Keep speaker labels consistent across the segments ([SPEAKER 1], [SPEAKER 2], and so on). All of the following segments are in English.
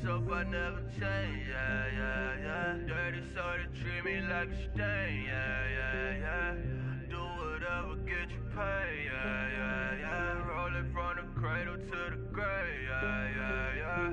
[SPEAKER 1] myself, I never change, yeah, yeah, yeah. Dirty so they treat me like a stain, yeah, yeah, yeah. Do whatever, get you paid, yeah, yeah, yeah. Roll it from the cradle to the grave, yeah, yeah, yeah.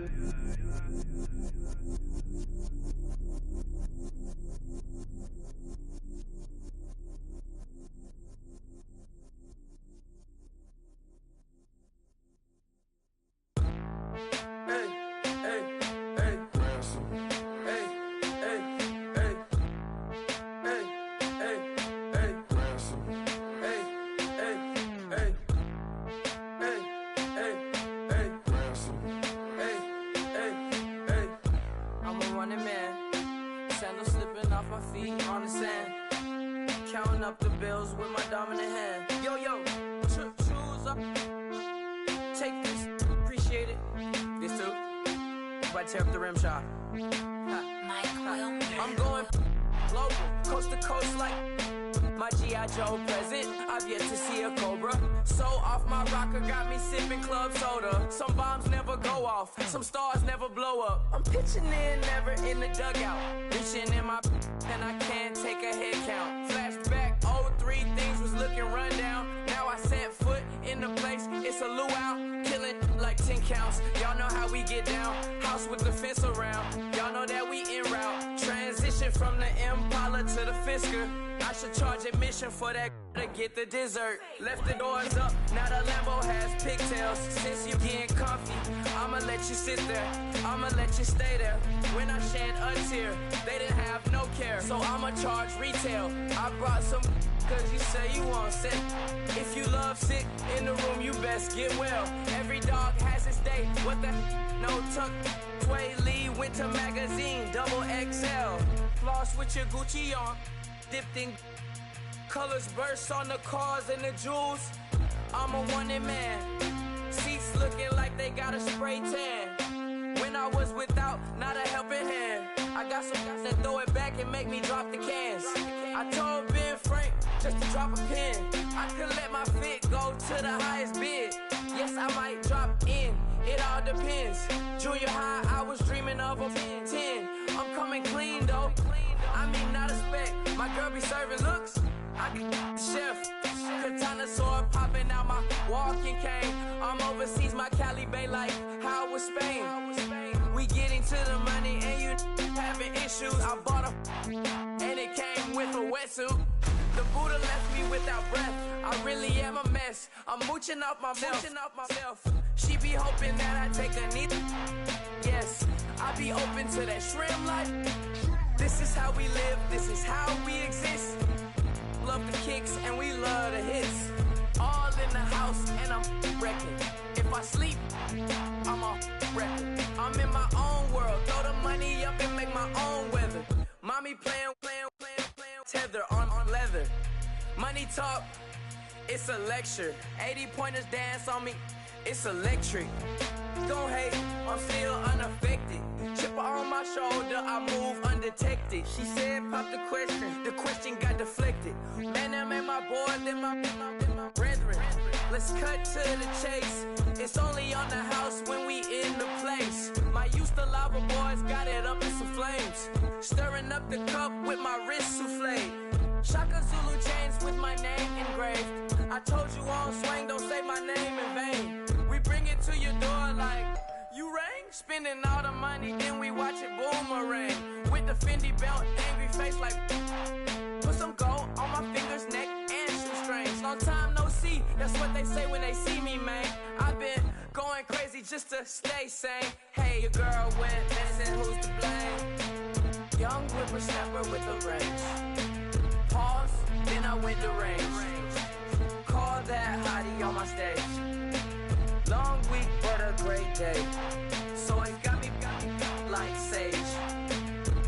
[SPEAKER 2] Sandals slipping off my feet on the sand. Counting up the bills with my dominant hand. Yo, yo, choose up. Take this, appreciate it. This too. If I tear up the rim shot. I'm going global, coast to coast like my G.I. Joe present. I've yet to see a Cobra. So off my rocker got me sipping club soda. Some bombs never go off, some stars never blow up. I'm pitching in, never in the dugout. Reaching in my and I can't take a head count. Flashback, 03, things was looking rundown. Now I set foot in the place, it's a luau. Killing like 10 counts, y'all know how we get down. House with the fence around, y'all know that we en route. Transition from the Impala to the Fisker. I should charge admission for that to get the dessert. Left the doors up, now the Lambo has pigtails. Since you getting comfy, I'ma let you sit there, I'ma let you stay there. When I shed a tear, they didn't have no care, so I'ma charge retail. I brought some cause you say you want sick. If you love sick in the room, you best get well. Every dog has its day, what the no tuck. Sway Lee winter magazine, double XL. Floss with your Gucci on, dipped in colors burst on the cars and the jewels. I'm a wanted man, seats looking like they got a spray tan. When I was without, not a helping hand. I got some guys that throw it back and make me drop the cans. I told Ben Frank just to drop a pin. I could let my fit go to the highest bid. Yes, I might drop in, it all depends. Junior high, I was dreaming of a 10. I'm coming clean though, I mean not a spec. My girl be serving looks, I can the chef. Katana sword popping out my walking cane. I'm overseas, my Cali Bay like how was Spain. We getting to the money and you having issues. I bought a and it came with a wetsuit. The Buddha left me without breath. I really am a mess. I'm mooching off myself. She be hoping that I take a knee. Yes, I be open to that shrimp life. This is how we live, this is how we exist. Love the kicks and we love the hits. All in the house and I'm wrecking. If I sleep, I'm a wrecking. I'm in my own world, throw the money up and make my own weather. Mommy playing, tether on leather. Money talk, it's a lecture. 80 pointers dance on me, it's electric. Don't hate, I'm still unaffected. Chipper on my shoulder, I move undetected. She said pop the question got deflected. Man, that made my boy, then my brethren. Let's cut to the chase. It's only on the house when we in the place. My used to lava boys got it up in some flames. Stirring up the cup with my wrist souffle. Shaka Zulu chains with my name engraved. I told you on swing, don't say my name in vain. We bring it to your door like, you rang? Spending all the money, then we watch it boomerang. With the Fendi belt, angry face like, put some gold on my fingers, neck, and shoestrings. Long time no see, that's what they say when they see me, man. I've been going crazy just to stay sane. Hey, your girl went missing, who's to blame? Young whippersnapper with a range. Pause, then I went to range. Call that hottie on my stage. Long week, but a great day. So it got me like sage.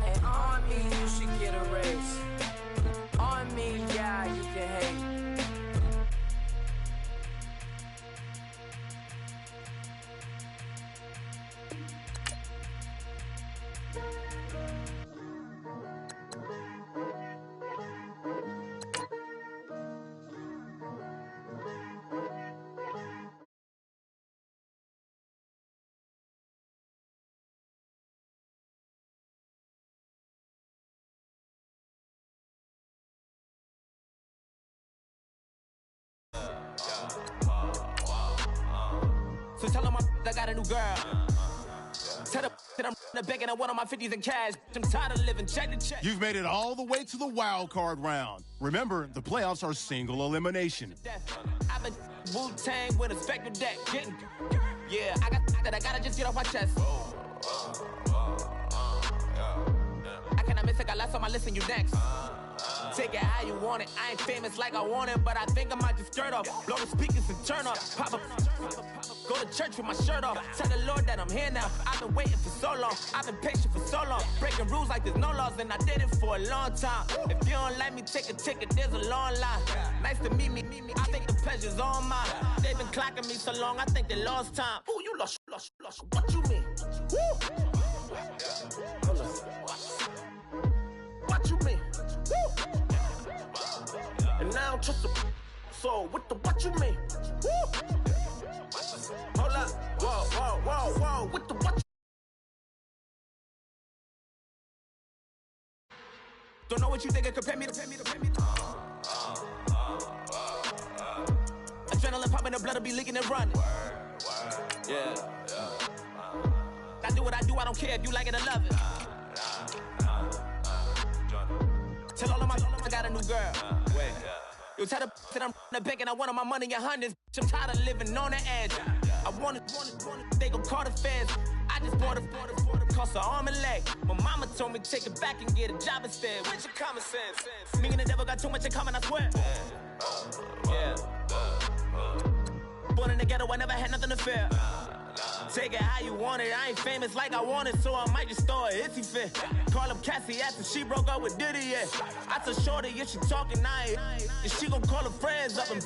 [SPEAKER 2] And on me, you should get a raise. On me, yeah, you can hate. got a new girl. Tell the that I'm the bank and I want all my 50s in cash. I'm tired of living check to check.
[SPEAKER 3] You've made it all the way to the wild card round. Remember, the playoffs are single elimination.
[SPEAKER 2] I've been Wu-Tang with a spectral deck. Getting, yeah, I got that. I gotta just get off my chest. I cannot miss it. Got last on my list and you next. Take it how you want it. I ain't famous like I want it, but I think I might just skirt off. Blow the speakers and turn up. Pop up. Go to church with my shirt off. Tell the Lord that I'm here now. I've been waiting for so long. I've been patient for so long. Breaking rules like there's no laws, and I did it for a long time. If you don't like me, take a ticket. There's a long line. Nice to meet me. I think the pleasure's all mine. They've been clocking me so long, I think they lost time. Ooh, you lost. What you mean? Woo! What you mean? Woo! And now I'm just a so what the what you mean? Woo! Hold up, whoa, what the what? Don't know what you think, compare me to. Adrenaline popping, the blood will be leaking and running. Yeah. I do what I do, I don't care if you like it or love it. Tell all of my I got a new girl. Wait. Yo, tell the that I'm the bank and I want all my money in hundreds. I'm tired of living on the edge. I want it, they gon' call the feds. I just bought a cost an arm and leg. My mama told me take it back and get a job instead. Where's your common sense? Me and the devil got too much in common, I swear. Yeah. Born in the ghetto, I never had nothing to fear. Take it how you want it. I ain't famous like I want it, so I might just throw a hissy fit. Call up Cassie after she broke up with Diddy, yeah. I told Shorty if she talking, and she gon' call her friends up and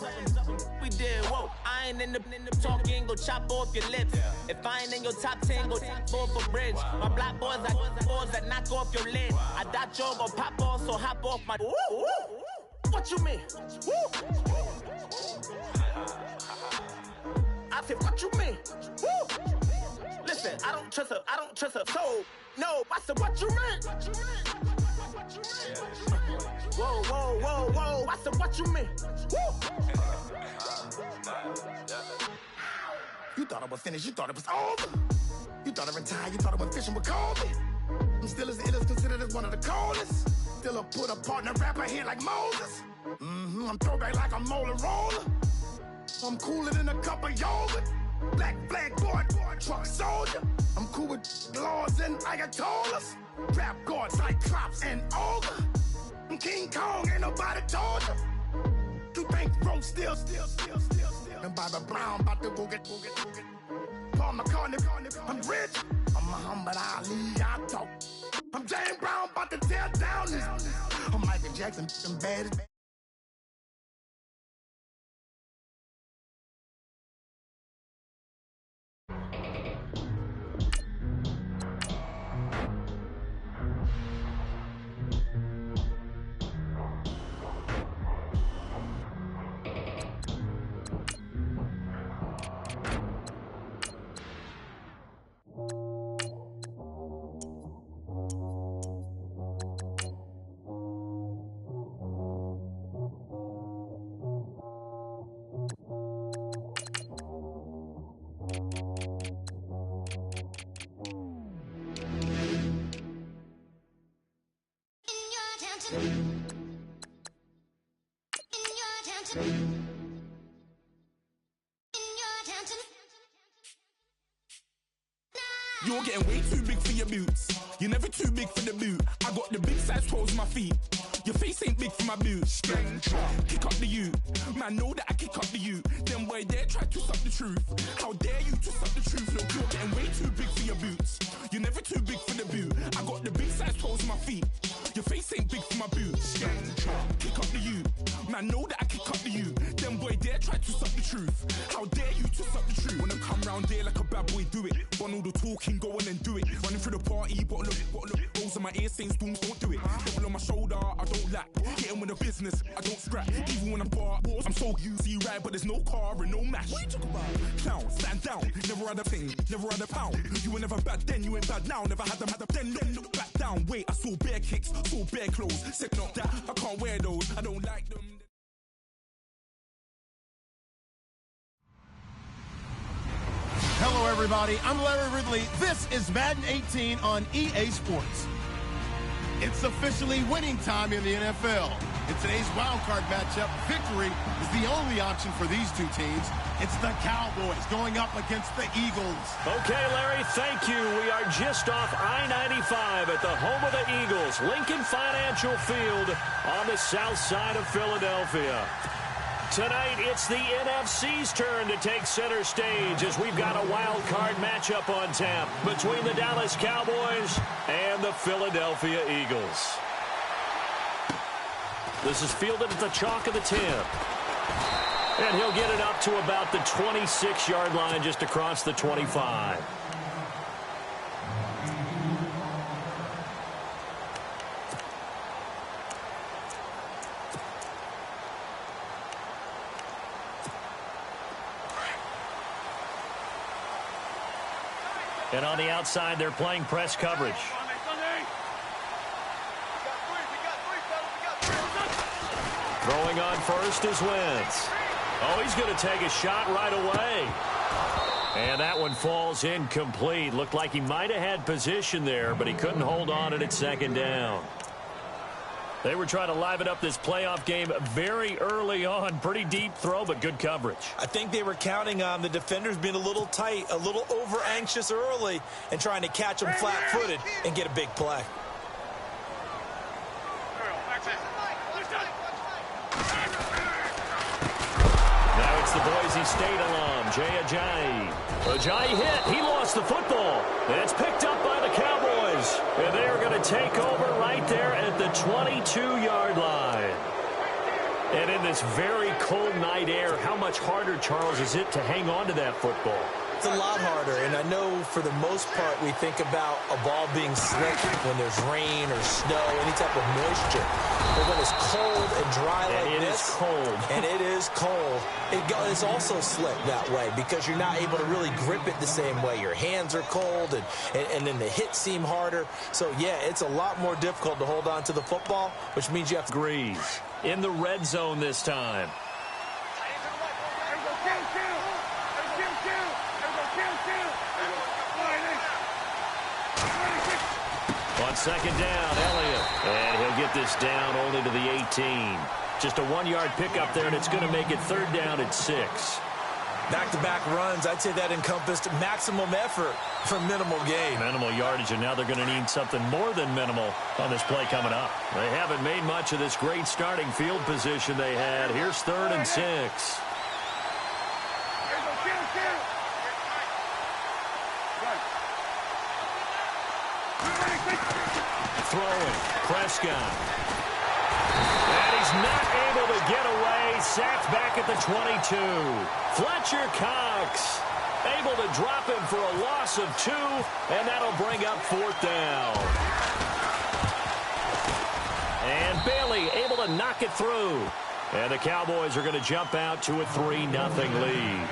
[SPEAKER 2] we did, whoa. I ain't in the talking, go chop off your lips. If I ain't in your top 10, go top 4 for bridge. My black boys like boys that knock off your lid. I thought y'all gon' pop off, so hop off my. What you mean? I said, what you mean? Woo! Listen, I don't trust her, so, no, I said, what you mean? Whoa, I said, what you mean? Woo! You thought I was finished, you thought it was over. You thought I retired, you thought I went fishing with Kobe. I'm still as ill as considered as one of the coldest. Still a put a partner rapper here like Moses. I'm throwback like a molar roller. I'm cooler than a cup of yogurt. Black flag boy, truck soldier. I'm cool with laws and Ayatollahs. Rap god, Cyclops and ogre. I'm King Kong, ain't nobody told you. You think Rome still. And Bobby Brown about to go get. Paul McCartney, I'm rich. I'm Muhammad Ali, I talk. I'm James Brown, about to tear down this. I'm Michael Jackson, I'm bad as bad.
[SPEAKER 4] You're getting way too big for your boots. You're never too big for the boot. I got the big size toes on my feet. Your face ain't big for my boots. Kick up the you. Man, know that I kick up the you. Them boy there try to suck the truth. How dare you to suck the truth? Look, you're getting way too big for your boots. You're never too big for the boot. I got the big size toes on my feet. Your face ain't big for my boots. Kick up the you. Man, know that I kick up the you. Them boy there try to suck the truth. How dare you to suck the truth? Wanna come round there like a bad boy, do it. Want all the talking, go on and do it. Running through the party, bottle up. Rolls in my ear saying storms, don't do it. Devil on my shoulder, I don't lack. Getting with the business, I don't scrap. Even when I'm bar, I'm so easy ride, but there's no car and no mash. What you talk about? Clown, stand down. Never had a thing, never had a pound. You were never bad then, you ain't bad now. Never had them, then look back down. Wait, I saw bare kicks, saw bare clothes. Said not that, I can't wear those. I don't like them.
[SPEAKER 3] Hello, everyone. everybody. I'm Larry Ridley. This is Madden 18 on EA Sports. It's officially winning time in the NFL. In today's wildcard matchup, victory is the only option for these two teams. It's the Cowboys going up against the Eagles.
[SPEAKER 5] Okay, Larry, thank you. We are just off I-95 at the home of the Eagles, Lincoln Financial Field on the south side of Philadelphia. Tonight, it's the NFC's turn to take center stage as we've got a wild card matchup on tap between the Dallas Cowboys and the Philadelphia Eagles. This is fielded at the chalk of the 10. And he'll get it up to about the 26-yard line just across the 25. And on the outside, they're playing press coverage. Throwing on first is Wentz. Oh, he's going to take a shot right away. And that one falls incomplete. Looked like he might have had position there, but he couldn't hold on at second down. They were trying to liven up this playoff game very early on. Pretty deep throw, but good coverage.
[SPEAKER 6] I think they were counting on the defenders being a little tight, a little over-anxious early, and trying to catch them flat-footed and get a big play.
[SPEAKER 5] Now it's the Boise State alum, Jay Ajayi. Ajayi hit. He lost the football. And it's picked up by the Cowboys. And they are going to take over right there at the 22-yard line. And in this very cold night air, how much harder, Charles, is it to hang on to that football?
[SPEAKER 6] It's a lot harder, and I know for the most part we think about a ball being slick when there's rain or snow, any type of moisture. But when it's cold and dry like this,
[SPEAKER 5] it is cold.
[SPEAKER 6] And it is cold, it's also slick that way because you're not able to really grip it the same way. Your hands are cold, and then the hits seem harder. So, yeah, it's a lot more difficult to hold on to the football, which means you have to...
[SPEAKER 5] Grease in the red zone this time. On second down, Elliott. And he'll get this down only to the 18. Just a 1-yard pickup there, and it's going to make it third down at 6.
[SPEAKER 6] Back-to-back runs, I'd say that encompassed maximum effort for minimal gain.
[SPEAKER 5] Minimal yardage, and now they're going to need something more than minimal on this play coming up. They haven't made much of this great starting field position they had. Here's third and 6. Throwing, Prescott. And he's not able to get away. Sacked back at the 22. Fletcher Cox able to drop him for a loss of 2, and that'll bring up fourth down. And Bailey able to knock it through. And the Cowboys are going to jump out to a 3-0 lead.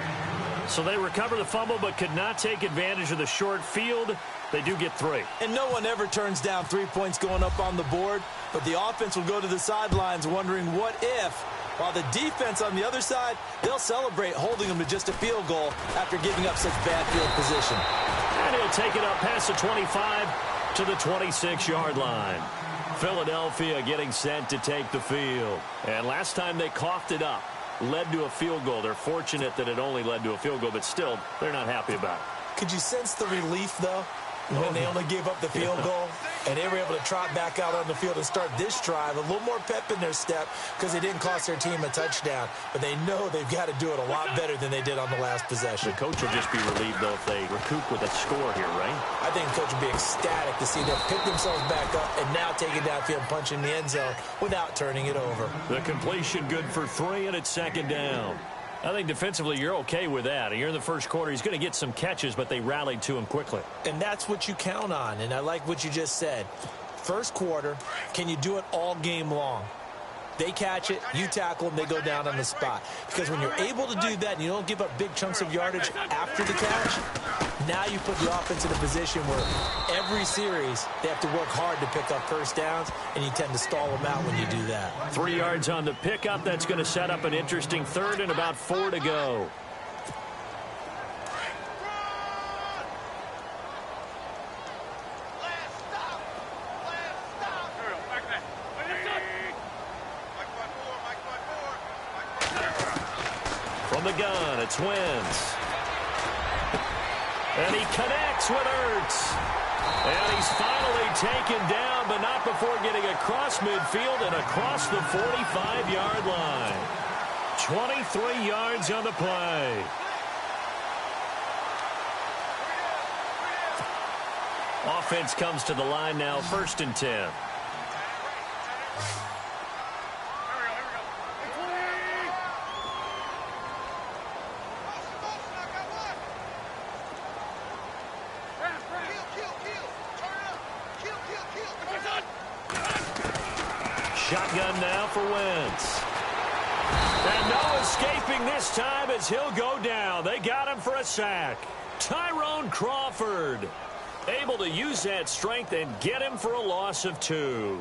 [SPEAKER 5] So they recover the fumble but could not take advantage of the short field. They do get 3.
[SPEAKER 6] And no one ever turns down 3 points going up on the board, but the offense will go to the sidelines wondering what if, while the defense on the other side, they'll celebrate holding them to just a field goal after giving up such bad field position.
[SPEAKER 5] And he'll take it up past the 25 to the 26-yard line. Philadelphia getting set to take the field. And last time they coughed it up, led to a field goal. They're fortunate that it only led to a field goal, but still, they're not happy about it.
[SPEAKER 6] Could you sense the relief, though, when they only gave up the field goal and they were able to trot back out on the field and start this drive? A little more pep in their step because they didn't cost their team a touchdown, but they know they've got to do it a lot better than they did on the last possession.
[SPEAKER 5] The coach will just be relieved, though, if they recoup with a score here, right?
[SPEAKER 6] I think the coach will be ecstatic to see them pick themselves back up and now take it downfield and punch in the end zone without turning it over.
[SPEAKER 5] The completion good for 3, and it's second down. I think defensively you're okay with that. Here in the first quarter, he's going to get some catches, but they rallied to him quickly.
[SPEAKER 6] And that's what you count on, and I like what you just said. First quarter, can you do it all game long? They catch it, you tackle them, they go down on the spot. Because when you're able to do that and you don't give up big chunks of yardage after the catch, now you put the offense in a position where every series they have to work hard to pick up first downs, and you tend to stall them out when you do that.
[SPEAKER 5] 3 yards on the pickup. That's going to set up an interesting third and about 4 to go. From the gun, it's Wentz. And he connects with Ertz. And he's finally taken down, but not before getting across midfield and across the 45-yard line. 23 yards on the play. Offense comes to the line now, 1st and 10. Shotgun now for Wentz. And no escaping this time as he'll go down. They got him for a sack. Tyrone Crawford able to use that strength and get him for a loss of 2.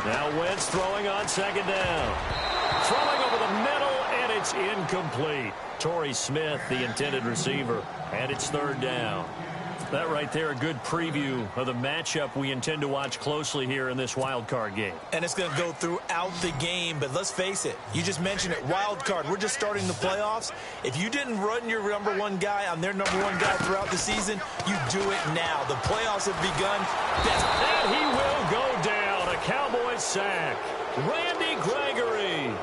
[SPEAKER 5] Now Wentz throwing on 2nd down. Throwing over the middle, and it's incomplete. Torrey Smith, the intended receiver, and it's 3rd down. That right there, a good preview of the matchup we intend to watch closely here in this wild card game.
[SPEAKER 6] And it's going to go throughout the game, but let's face it, you just mentioned it, wild card. We're just starting the playoffs. If you didn't run your number 1 guy on their number 1 guy throughout the season, you do it now. The playoffs have begun.
[SPEAKER 5] And he will go down. A Cowboys sack. Randy Gregory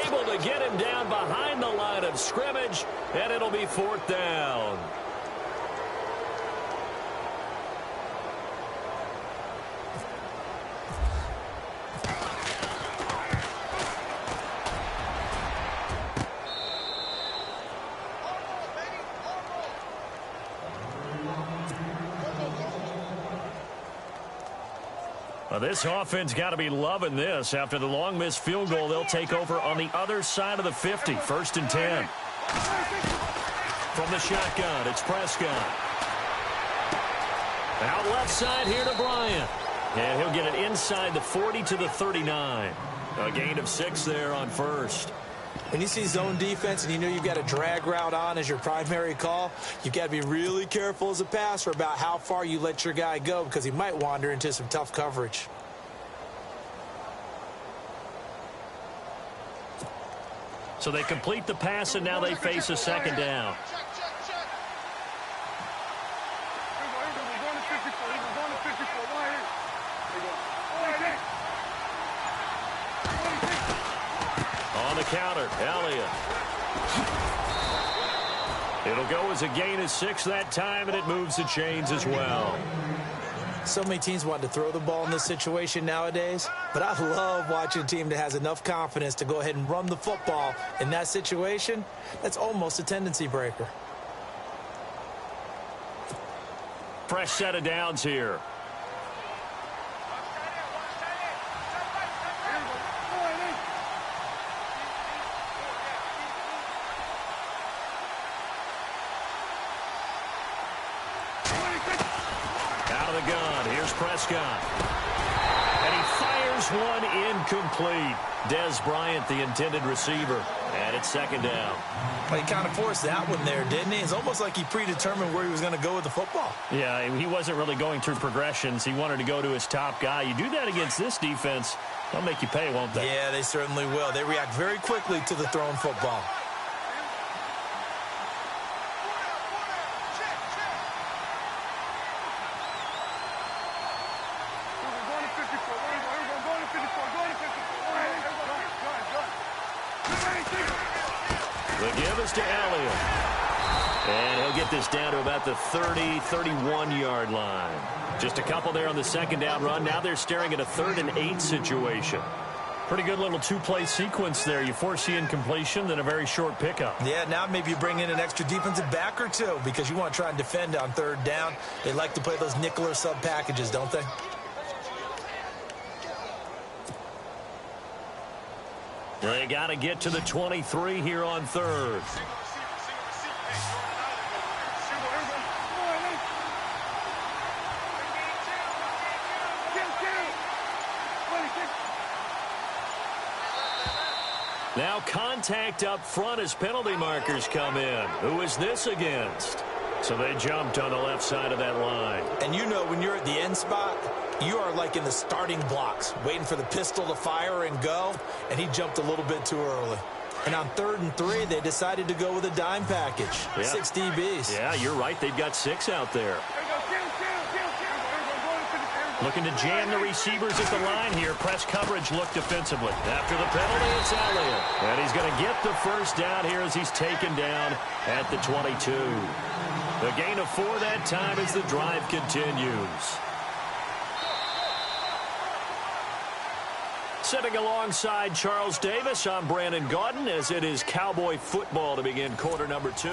[SPEAKER 5] able to get him down behind the line of scrimmage, and it'll be 4th down. Well, this offense got to be loving this. After the long missed field goal, they'll take over on the other side of the 50. 1st and 10. From the shotgun, it's Prescott. Out left side here to Bryant. And he'll get it inside the 40 to the 39. A gain of 6 there on 1st.
[SPEAKER 6] When you see zone defense and you know you've got a drag route on as your primary call, you've got to be really careful as a passer about how far you let your guy go because he might wander into some tough coverage.
[SPEAKER 5] So they complete the pass, and now they face a 2nd down. On the counter, Elliott. It'll go as a gain of 6 that time, and it moves the chains as well.
[SPEAKER 6] So many teams want to throw the ball in this situation nowadays, but I love watching a team that has enough confidence to go ahead and run the football in that situation. That's almost a tendency breaker.
[SPEAKER 5] Fresh set of downs here. Prescott. And he fires one incomplete. Dez Bryant, the intended receiver. And it's 2nd down.
[SPEAKER 6] Well, he kind of forced that one there, didn't he? It's almost like he predetermined where he was going to go with the football.
[SPEAKER 5] Yeah, he wasn't really going through progressions. He wanted to go to his top guy. You do that against this defense, they'll make you pay, won't they?
[SPEAKER 6] Yeah, they certainly will. They react very quickly to the thrown football.
[SPEAKER 5] The give is to Elliott. And he'll get this down to about the 30, 31-yard line. Just a couple there on the 2nd down run. Now they're staring at a 3rd and 8 situation. Pretty good little 2-play sequence there. You force the incompletion, then a very short pickup.
[SPEAKER 6] Yeah, now maybe you bring in an extra defensive back or 2 because you want to try and defend on 3rd down. They like to play those nickel or sub packages, don't they?
[SPEAKER 5] They got to get to the 23 here on 3rd. Now contact up front as penalty markers come in. Who is this against? So they jumped on the left side of that line.
[SPEAKER 6] And you know when you're at the end spot, you are like in the starting blocks, waiting for the pistol to fire and go, and he jumped a little bit too early. And on 3rd and 3, they decided to go with a dime package, 6 DBs.
[SPEAKER 5] Yeah, you're right. They've got 6 out there. Looking to jam the receivers at the line here. Press coverage look defensively. After the penalty, it's Elliott. And he's going to get the first down here as he's taken down at the 22. The gain of 4 that time as the drive continues. Sitting alongside Charles Davis, I'm Brandon Gaudin as it is Cowboy football to begin quarter number 2.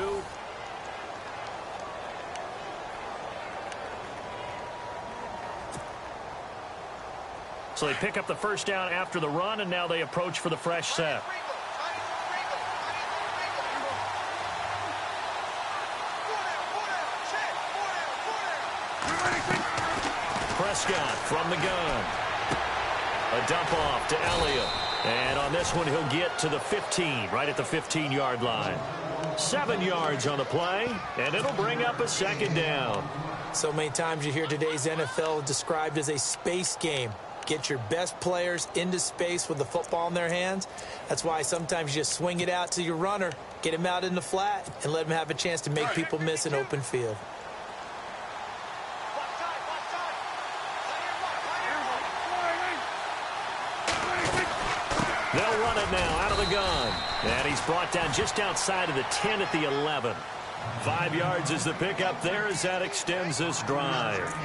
[SPEAKER 5] So they pick up the first down after the run, and now they approach for the fresh set. Prescott from the gun. A dump off to Elliott. And on this one, he'll get to the 15, right at the 15-yard line. 7 yards on the play, and it'll bring up a second down.
[SPEAKER 6] So many times you hear today's NFL described as a space game. Get your best players into space with the football in their hands. That's why sometimes you just swing it out to your runner, get him out in the flat, and let him have a chance to make people miss an open field.
[SPEAKER 5] They'll run it now out of the gun. And he's brought down just outside of the 10 at the 11. 5 yards is the pickup there as that extends this drive.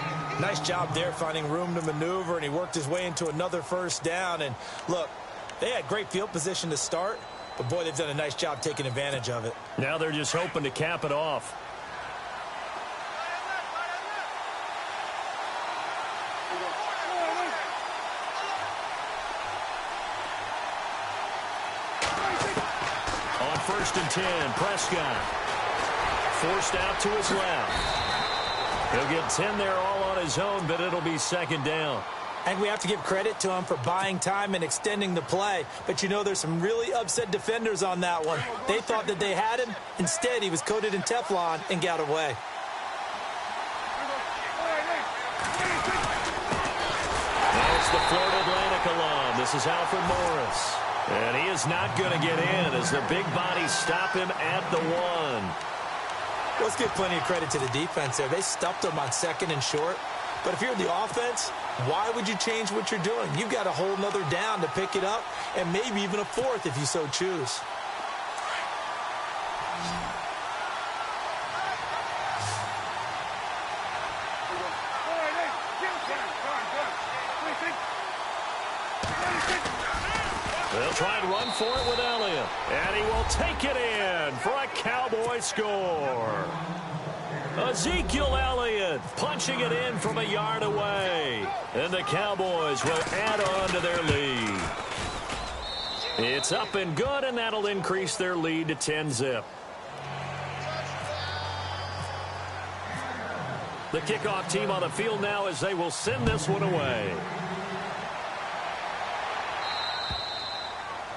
[SPEAKER 6] Nice job there finding room to maneuver, and he worked his way into another first down. And look, they had great field position to start, but boy, they've done a nice job taking advantage of it.
[SPEAKER 5] Now they're just hoping to cap it off. On 1st and 10, Prescott forced out to his left. He'll get 10 there all on his own, but it'll be second down.
[SPEAKER 6] And we have to give credit to him for buying time and extending the play. But you know there's some really upset defenders on that one. They thought that they had him. Instead, he was coated in Teflon and got away.
[SPEAKER 5] That's the Florida Atlantic alum. This is Alfred Morris. And he is not going to get in as the big bodies stop him at the 1.
[SPEAKER 6] Let's give plenty of credit to the defense there. They stuffed him on 2nd and short. But if you're the offense, why would you change what you're doing? You've got a whole nother down to pick it up, and maybe even a 4th if you so choose.
[SPEAKER 5] They'll try and run for it with Elliott. And he will take it in for a Cowboy score. Ezekiel Elliott punching it in from a yard away. And the Cowboys will add on to their lead. It's up and good, and that'll increase their lead to 10-zip. The kickoff team on the field now as they will send this one away.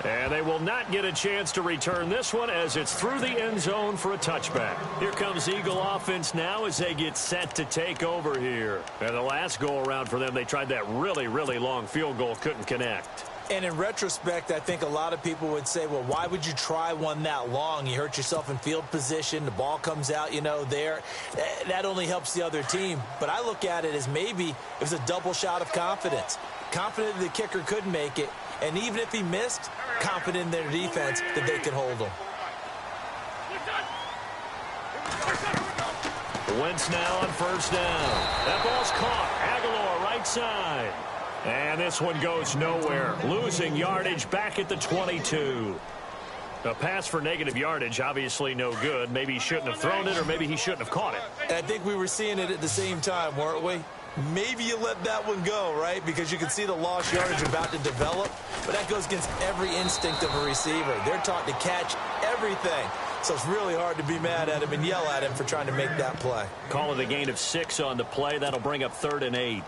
[SPEAKER 5] And they will not get a chance to return this one as it's through the end zone for a touchback. Here comes Eagle offense now as they get set to take over here. And the last go-around for them, they tried that really, really long field goal, couldn't connect.
[SPEAKER 6] And in retrospect, I think a lot of people would say, well, why would you try one that long? You hurt yourself in field position. The ball comes out, you know, there. That only helps the other team. But I look at it as maybe it was a double shot of confidence. Confident the kicker could make it. And even if he missed, confident in their defense that they could hold him.
[SPEAKER 5] Wentz now on 1st down. That ball's caught. Aguilar right side. And this one goes nowhere. Losing yardage back at the 22. A pass for negative yardage, obviously no good. Maybe he shouldn't have thrown it, or maybe he shouldn't have caught it.
[SPEAKER 6] And I think we were seeing it at the same time, weren't we? Maybe you let that one go, right? Because you can see the lost yardage about to develop. But that goes against every instinct of a receiver. They're taught to catch everything. So it's really hard to be mad at him and yell at him for trying to make that play.
[SPEAKER 5] Call it a gain of 6 on the play. That'll bring up 3rd and 8.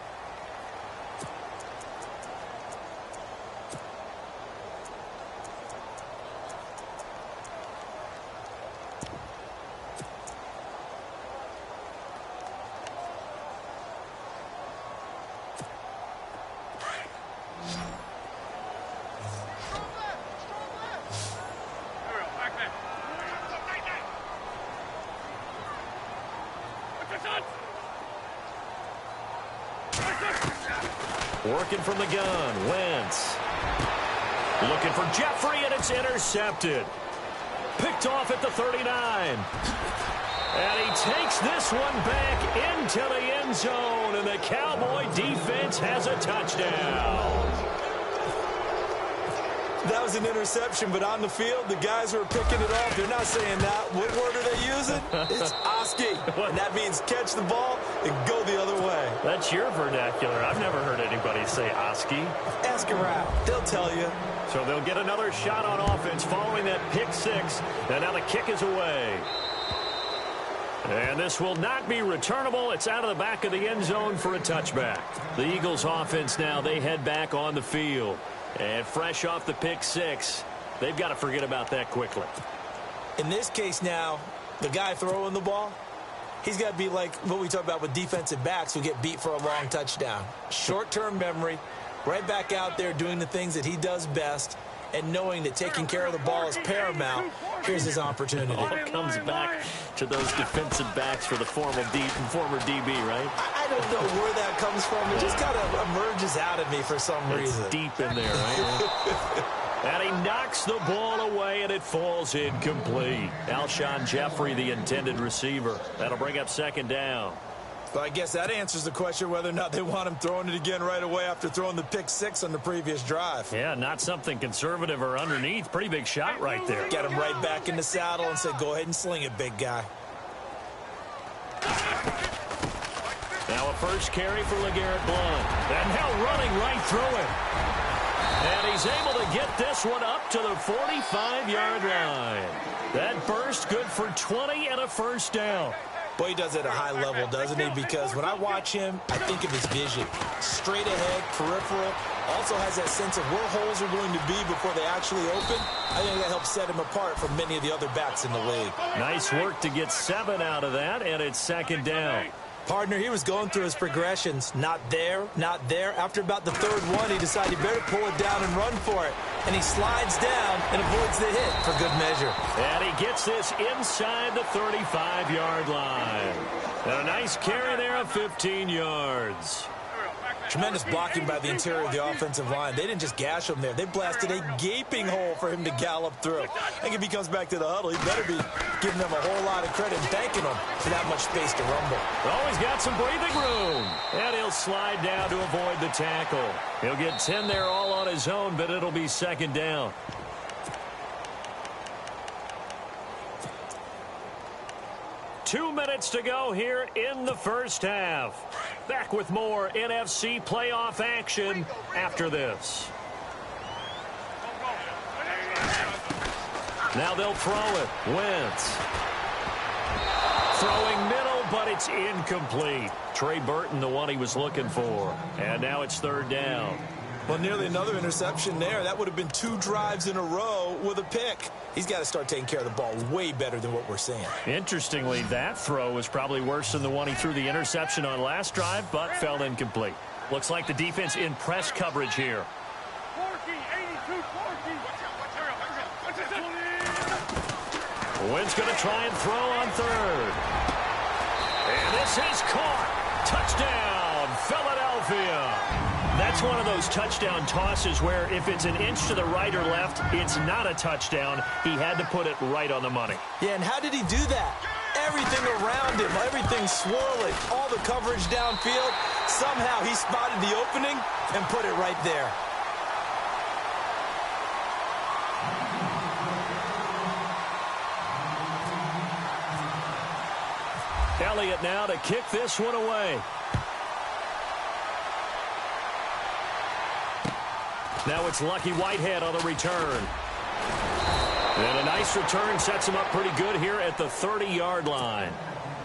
[SPEAKER 5] Working from the gun. Wentz. Looking for Jeffrey, and it's intercepted. Picked off at the 39. And he takes this one back into the end zone, and the Cowboy defense has a touchdown.
[SPEAKER 6] That was an interception, but on the field, the guys who are picking it off, they're not saying that. What word are they using? It's Oski, and that means catch the ball and go the other way.
[SPEAKER 5] That's your vernacular. I've never heard anybody say Oski.
[SPEAKER 6] Ask around. They'll tell you.
[SPEAKER 5] So they'll get another shot on offense following that pick six, and now the kick is away. And this will not be returnable. It's out of the back of the end zone for a touchback. The Eagles offense now, they head back on the field. And fresh off the pick six, they've got to forget about that quickly.
[SPEAKER 6] In this case now, the guy throwing the ball, he's got to be like what we talk about with defensive backs who get beat for a long touchdown. Short-term memory, right back out there doing the things that he does best, and knowing that taking care of the ball is paramount. Here's his opportunity.
[SPEAKER 5] All comes back to those defensive backs for the former DB, right?
[SPEAKER 6] I don't know where that comes from. It just kind of emerges out of me for some reason.
[SPEAKER 5] It's deep in there, right? And he knocks the ball away, and it falls incomplete. Alshon Jeffrey, the intended receiver. That'll bring up second down.
[SPEAKER 6] But I guess that answers the question whether or not they want him throwing it again right away after throwing the pick six on the previous drive.
[SPEAKER 5] Yeah, not something conservative or underneath. Pretty big shot right there.
[SPEAKER 6] Get him right back in the saddle and say, go ahead and sling it, big guy.
[SPEAKER 5] Now a first carry for LeGarrette Blount. And now running right through it. And he's able to get this one up to the 45-yard line. That burst good for 20 and a first down.
[SPEAKER 6] Boy, he does it at a high level, doesn't he? Because when I watch him, I think of his vision. Straight ahead, peripheral. Also has that sense of where holes are going to be before they actually open. I think that helps set him apart from many of the other backs in the league.
[SPEAKER 5] Nice work to get 7 out of that, and it's second down.
[SPEAKER 6] Partner, he was going through his progressions. Not there, not there. After about the third one, he decided he better pull it down and run for it. And he slides down and avoids the hit for good measure.
[SPEAKER 5] And he gets this inside the 35-yard line. And a nice carry there of 15 yards.
[SPEAKER 6] Tremendous blocking by the interior of the offensive line. They didn't just gash him there. They blasted a gaping hole for him to gallop through. I think if he comes back to the huddle, he better be giving them a whole lot of credit and thanking them for that much space to rumble.
[SPEAKER 5] Oh, he's got some breathing room. And he'll slide down to avoid the tackle. He'll get 10 there all on his own, but it'll be second down. Two minutes to go here in the first half. Back with more NFC playoff action after this. Now they'll throw it. Wentz. Throwing middle, but it's incomplete. Trey Burton, the one he was looking for. And now it's third down.
[SPEAKER 6] Well, nearly another interception there. That would have been 2 drives in a row with a pick. He's got to start taking care of the ball way better than what we're seeing.
[SPEAKER 5] Interestingly, that throw was probably worse than the one he threw the interception on last drive, but fell incomplete. Looks like the defense in press coverage here. Wynn's going to try and throw on third. And this is caught. Touchdown, Philadelphia. That's one of those touchdown tosses where if it's an inch to the right or left, it's not a touchdown. He had to put it right on the money.
[SPEAKER 6] Yeah, and how did he do that? Everything around him, everything swirling, all the coverage downfield. Somehow he spotted the opening and put it right there.
[SPEAKER 5] Elliott now to kick this one away. Now it's Lucky Whitehead on the return. And a nice return sets him up pretty good here at the 30-yard line.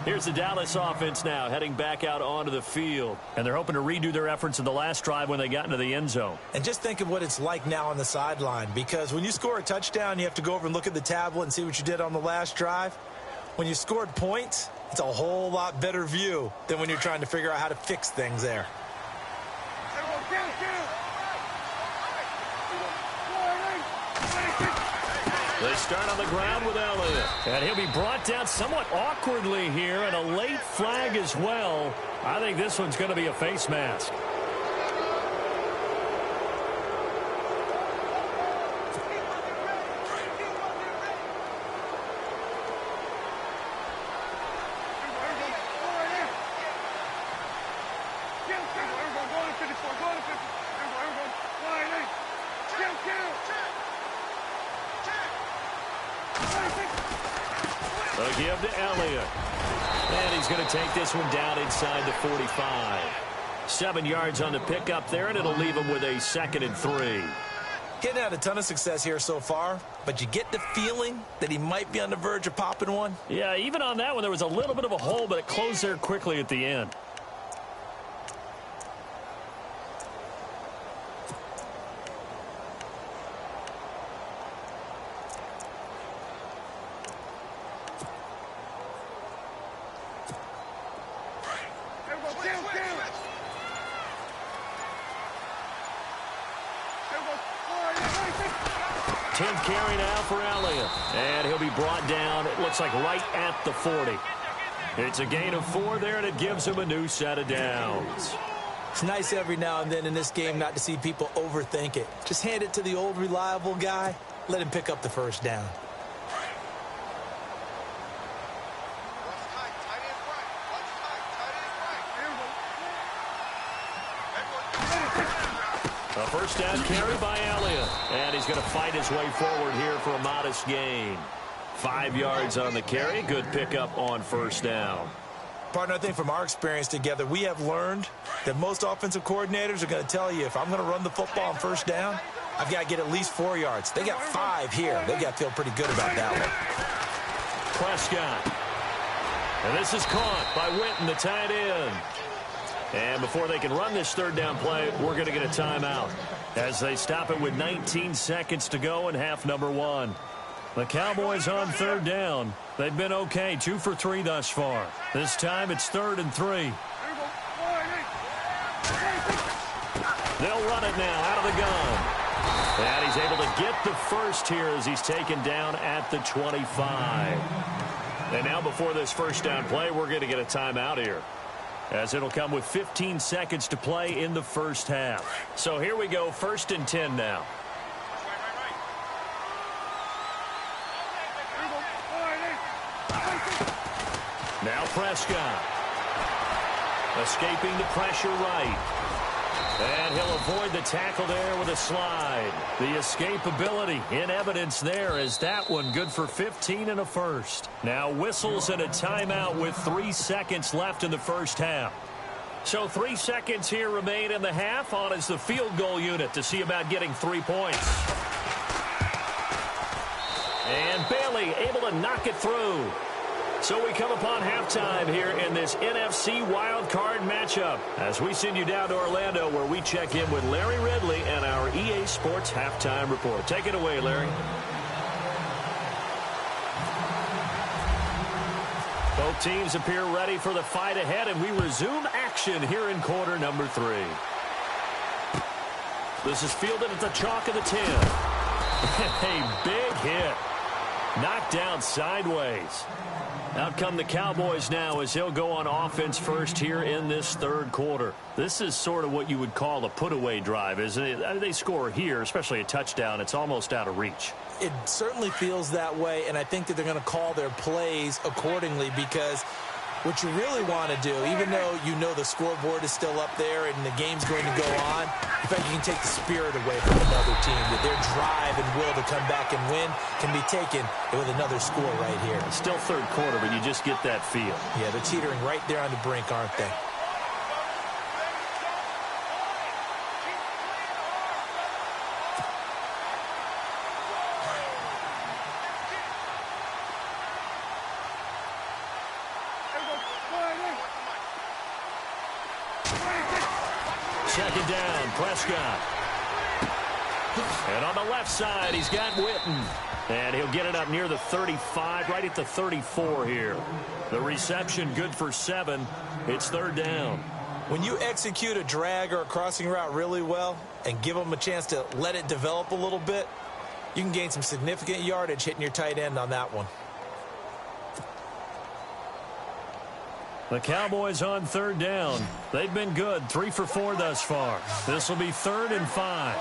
[SPEAKER 5] Here's the Dallas offense now heading back out onto the field. And they're hoping to redo their efforts in the last drive when they got into the end zone.
[SPEAKER 6] And just think of what it's like now on the sideline, because when you score a touchdown, you have to go over and look at the tablet and see what you did on the last drive. When you scored points, it's a whole lot better view than when you're trying to figure out how to fix things there.
[SPEAKER 5] They start on the ground with Elliott. And he'll be brought down somewhat awkwardly here, and a late flag as well. I think this one's going to be a face mask. A give to Elliott. And he's going to take this one down inside the 45. 7 yards on the pickup there, and it'll leave him with a 2nd and 3.
[SPEAKER 6] Getting had a ton of success here so far, but you get the feeling that he might be on the verge of popping one.
[SPEAKER 5] Yeah, even on that one, there was a little bit of a hole, but it closed there quickly at the end. Carry now for Elliott. And he'll be brought down, it looks like right at the 40. It's a gain of 4 there, and it gives him a new set of downs.
[SPEAKER 6] It's nice every now and then in this game not to see people overthink it. Just hand it to the old reliable guy. Let him pick up the first down.
[SPEAKER 5] A first down carry by Elliott. And he's going to fight his way forward here for a modest gain. 5 yards on the carry. Good pickup on first down.
[SPEAKER 6] Partner, I think from our experience together, we have learned that most offensive coordinators are going to tell you, if I'm going to run the football on first down, I've got to get at least 4 yards. They got 5 here. They got to feel pretty good about that one.
[SPEAKER 5] Prescott. And this is caught by Witten, the tight end. And before they can run this third down play, we're going to get a timeout as they stop it with 19 seconds to go in half number 1. The Cowboys on third down. They've been okay, 2 for 3 thus far. This time it's 3rd and 3. They'll run it now out of the gun. And he's able to get the first here as he's taken down at the 25. And now before this first down play, we're going to get a timeout here, as it'll come with 15 seconds to play in the first half. So here we go, 1st and 10 now. Now Prescott. Escaping the pressure right. And he'll avoid the tackle there with a slide. The escapability in evidence there, as that one good for 15 and a first. Now whistles and a timeout with 3 seconds left in the first half. So 3 seconds here remain in the half. On is the field goal unit to see about getting 3 points. And Bailey able to knock it through. So we come upon halftime here in this NFC wildcard matchup as we send you down to Orlando, where we check in with Larry Ridley and our EA Sports halftime report. Take it away, Larry. Both teams appear ready for the fight ahead, and we resume action here in quarter number 3. This is fielded at the chalk of the 10. A big hit. Knocked down sideways. Out come the Cowboys now as he'll go on offense first here in this third quarter. This is sort of what you would call a put-away drive, isn't it? They score here, especially a touchdown. It's almost out of reach.
[SPEAKER 6] It certainly feels that way, and I think that they're going to call their plays accordingly, because what you really want to do, even though you know the scoreboard is still up there and the game's going to go on, in fact, you can take the spirit away from another team, that their drive and will to come back and win can be taken with another score right here.
[SPEAKER 5] It's still third quarter, but you just get that feel.
[SPEAKER 6] Yeah, they're teetering right there on the brink, aren't they?
[SPEAKER 5] Second down, Prescott. And on the left side, he's got Witten. And he'll get it up near the 35, right at the 34 here. The reception good for 7. It's third down.
[SPEAKER 6] When you execute a drag or a crossing route really well and give them a chance to let it develop a little bit, you can gain some significant yardage hitting your tight end on that one.
[SPEAKER 5] The Cowboys on third down. They've been good, 3 for 4 thus far. This will be 3rd and 5.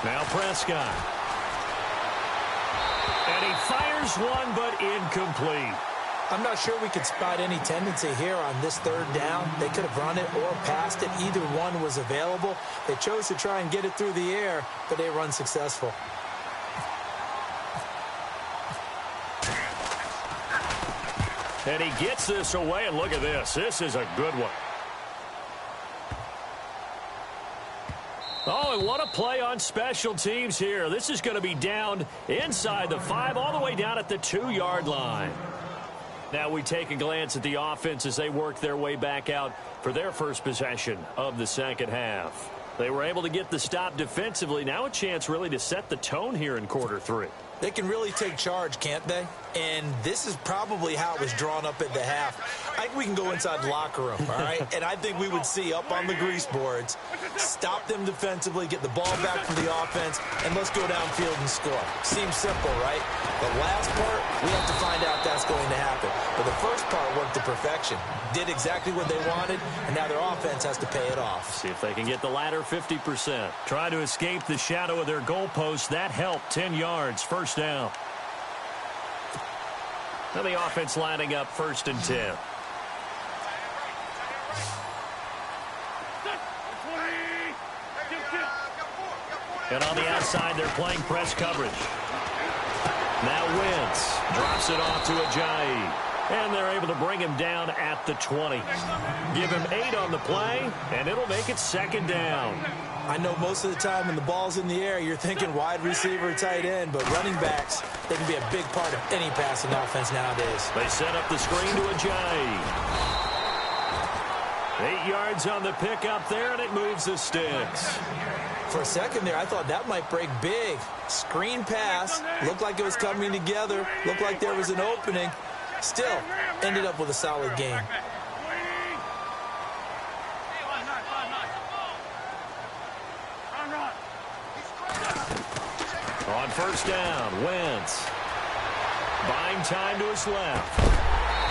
[SPEAKER 5] Now Prescott. And he fires one, but incomplete.
[SPEAKER 6] I'm not sure we could spot any tendency here on this third down. They could have run it or passed it. Either one was available. They chose to try and get it through the air, but they run successful.
[SPEAKER 5] And he gets this away, and look at this. This is a good one. Oh, and what a play on special teams here. This is going to be down inside the 5, all the way down at the 2-yard line. Now we take a glance at the offense as they work their way back out for their first possession of the second half. They were able to get the stop defensively. Now a chance really to set the tone here in quarter 3.
[SPEAKER 6] They can really take charge, can't they? And this is probably how it was drawn up at the half. I think we can go inside the locker room, all right? And I think we would see up on the grease boards, stop them defensively, get the ball back for the offense, and let's go downfield and score. Seems simple, right? The last part, we have to find out that's going to happen. But the first part worked to perfection. Did exactly what they wanted, and now their offense has to pay it off.
[SPEAKER 5] See if they can get the latter 50%. Try to escape the shadow of their goalpost. That helped. 10 yards, first down. Now the offense lining up 1st and 10. And on the outside, they're playing press coverage. Now Wentz drops it off to Ajayi. And they're able to bring him down at the 20. Give him 8 on the play, and it'll make it 2nd down.
[SPEAKER 6] I know most of the time when the ball's in the air, you're thinking wide receiver, tight end, but running backs, they can be a big part of any passing offense nowadays.
[SPEAKER 5] They set up the screen to Ajayi. 8 yards on the pickup there, and it moves the sticks.
[SPEAKER 6] For a second there, I thought that might break big. Screen pass, looked like it was coming together, looked like there was an opening. Still, ended up with a solid game.
[SPEAKER 5] On 1st down, Wentz. Buying time to his left.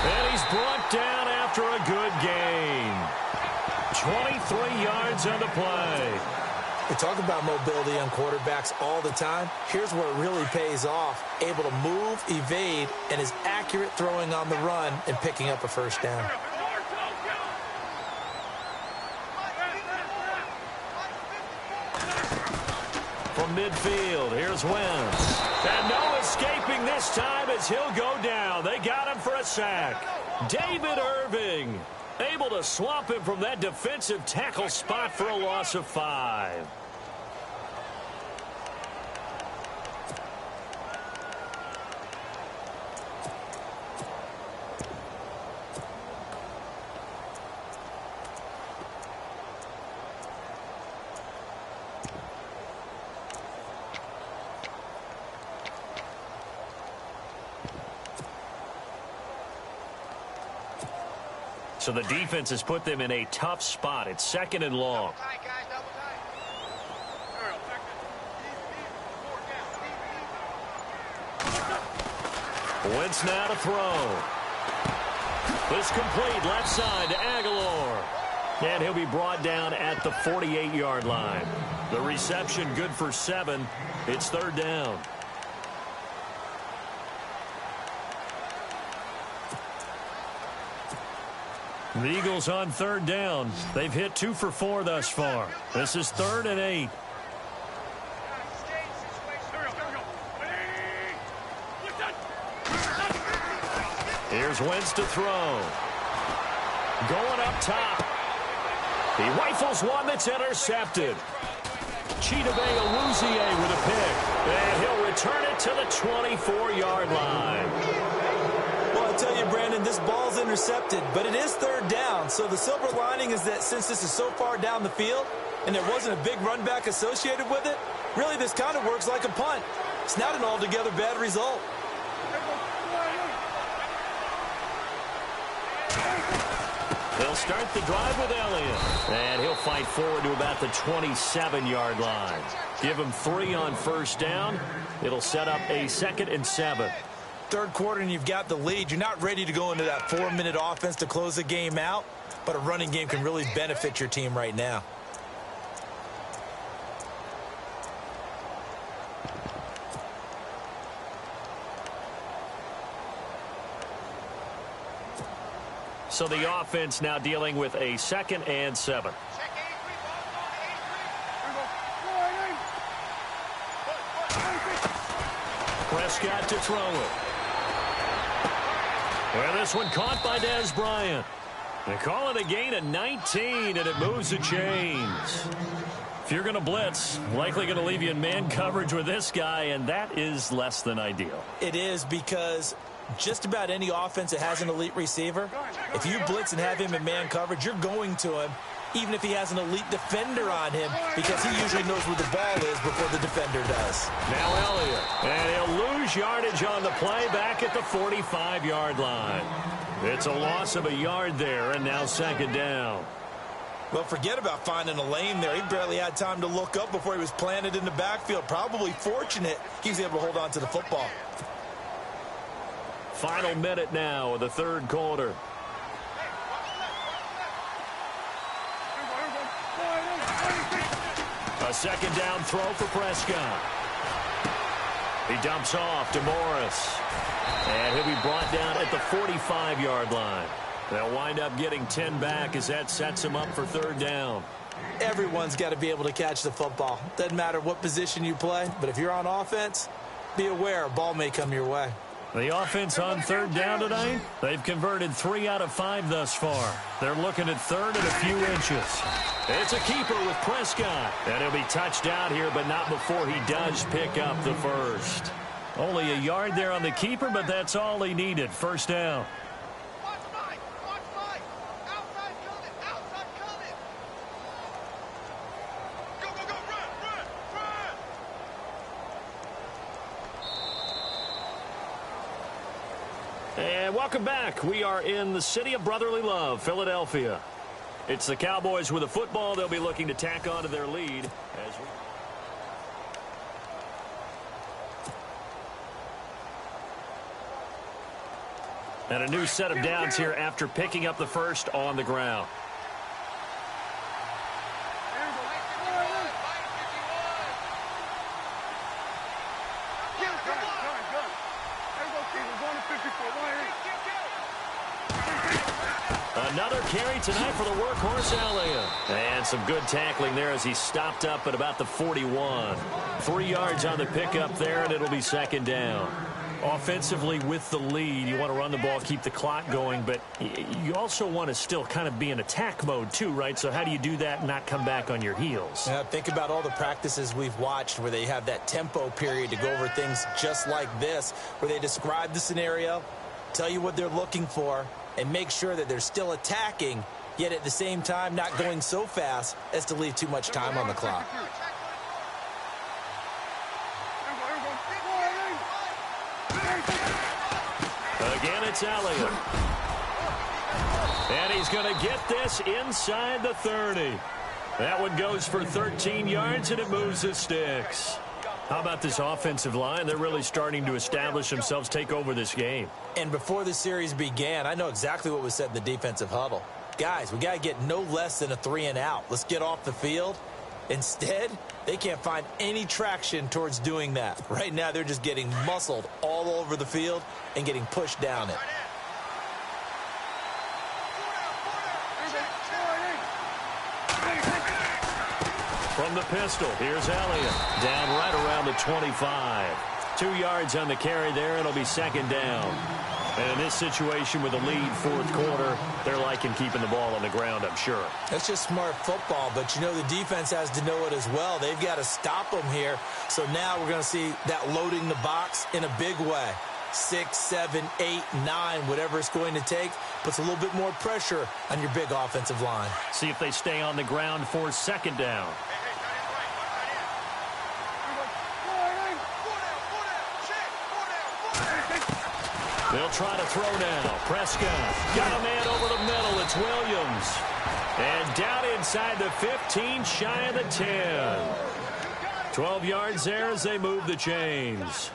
[SPEAKER 5] And he's brought down after a good gain. 23 yards on the play.
[SPEAKER 6] We talk about mobility on quarterbacks all the time. Here's where it really pays off. Able to move, evade, and is accurate throwing on the run and picking up a 1st down.
[SPEAKER 5] From midfield, here's Wentz. And no escaping this time as he'll go down. They got him for a sack. David Irving able to swamp him from that defensive tackle spot for a loss of 5. So the defense has put them in a tough spot. It's 2nd and long. Wentz now to throw. This complete left side to Aguilar. And he'll be brought down at the 48-yard line. The reception good for 7. It's 3rd down. The Eagles on 3rd down. They've hit 2 for 4 thus far. This is 3rd and 8. Here's Wentz to throw. Going up top. He rifles one that's intercepted. Chidobe Awuzie with a pick. And he'll return it to the 24-yard line.
[SPEAKER 6] Well, I tell you, Brandon, this ball's intercepted, but it is 3rd down. So the silver lining is that since this is so far down the field and there wasn't a big run back associated with it, really this kind of works like a punt. It's not an altogether bad result.
[SPEAKER 5] They'll start the drive with Elliott. And he'll fight forward to about the 27-yard line. Give him 3 on 1st down. It'll set up a 2nd and 7.
[SPEAKER 6] 3rd quarter and you've got the lead. You're not ready to go into that 4-minute offense to close the game out, but a running game can really benefit your team right now.
[SPEAKER 5] So the offense now dealing with a 2nd and 7. Prescott to throw it. Well, this one caught by Dez Bryant. They call it a gain of 19, and it moves the chains. If you're going to blitz, likely going to leave you in man coverage with this guy, and that is less than ideal.
[SPEAKER 6] It is, because just about any offense that has an elite receiver, if you blitz and have him in man coverage, you're going to him, even if he has an elite defender on him, because he usually knows where the ball is before the defender does.
[SPEAKER 5] Now Elliott, and he'll lose yardage on the play back at the 45-yard line. It's a loss of a yard there, and now 2nd down.
[SPEAKER 6] Well, forget about finding a lane there. He barely had time to look up before he was planted in the backfield. Probably fortunate he was able to hold on to the football.
[SPEAKER 5] Final minute now of the 3rd quarter. A 2nd down throw for Prescott. He dumps off to Morris. And he'll be brought down at the 45-yard line. They'll wind up getting 10 back as that sets him up for 3rd down.
[SPEAKER 6] Everyone's got to be able to catch the football. Doesn't matter what position you play, but if you're on offense, be aware a ball may come your way.
[SPEAKER 5] The offense on 3rd down tonight, they've converted 3 out of 5 thus far. They're looking at 3rd and a few inches. It's a keeper with Prescott. And he'll be touched out here, but not before he does pick up the 1st. Only a yard there on the keeper, but that's all he needed. 1st down. And welcome back. We are in the city of brotherly love, Philadelphia. It's the Cowboys with a football. They'll be looking to tack on to their lead. And a new set of downs here after picking up the 1st on the ground. Another carry tonight for the workhorse Elliott. And some good tackling there as he stopped up at about the 41. 3 yards on the pickup there, and it'll be 2nd down. Offensively with the lead, you want to run the ball, keep the clock going, but you also want to still kind of be in attack mode too, right? So how do you do that and not come back on your heels?
[SPEAKER 6] Yeah, think about all the practices we've watched where they have that tempo period to go over things just like this, where they describe the scenario, tell you what they're looking for, and make sure that they're still attacking, yet at the same time not going so fast as to leave too much time on the clock.
[SPEAKER 5] Again, it's Elliott. And he's going to get this inside the 30. That one goes for 13 yards, and it moves the sticks. How about this offensive line? They're really starting to establish themselves, take over this game.
[SPEAKER 6] And before the series began, I know exactly what was said in the defensive huddle. Guys, we got to get no less than a 3 and out. Let's get off the field. Instead, they can't find any traction towards doing that. Right now, they're just getting muscled all over the field and getting pushed down it.
[SPEAKER 5] From the pistol, here's Elliott. Down right around the 25. 2 yards on the carry there. It'll be 2nd down. And in this situation with a lead 4th quarter, they're liking keeping the ball on the ground, I'm sure.
[SPEAKER 6] That's just smart football, but you know the defense has to know it as well. They've got to stop them here. So now we're going to see that loading the box in a big way. 6, 7, 8, 9, whatever it's going to take, puts a little bit more pressure on your big offensive line.
[SPEAKER 5] See if they stay on the ground for 2nd down. They'll try to throw now. Prescott got a man over the middle. It's Williams. And down inside the 15, shy of the 10. 12 yards there as they move the chains.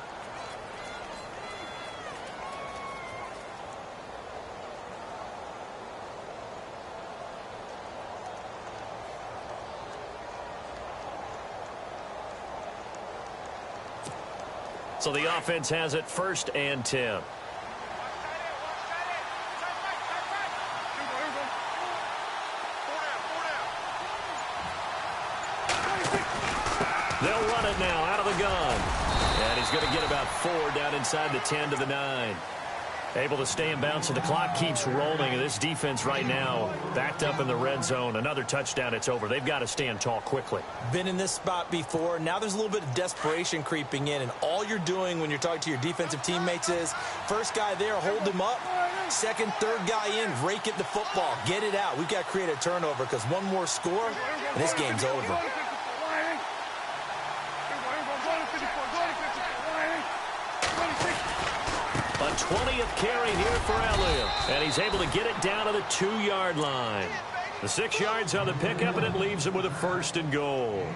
[SPEAKER 5] So the offense has it 1st and 10. And he's going to get about 4 down inside the 10 to the 9. Able to stay in bounds, so the clock keeps rolling. And this defense right now backed up in the red zone. Another touchdown, it's over. They've got to stand tall quickly.
[SPEAKER 6] Been in this spot before. Now there's a little bit of desperation creeping in. And all you're doing when you're talking to your defensive teammates is, first guy there, hold him up. Second, third guy in, rake it the football. Get it out. We've got to create a turnover because one more score, and this game's over.
[SPEAKER 5] A 20th carry here for Elliott. And he's able to get it down to the 2-yard line. The 6 yards on the pickup, and it leaves him with a 1st and goal.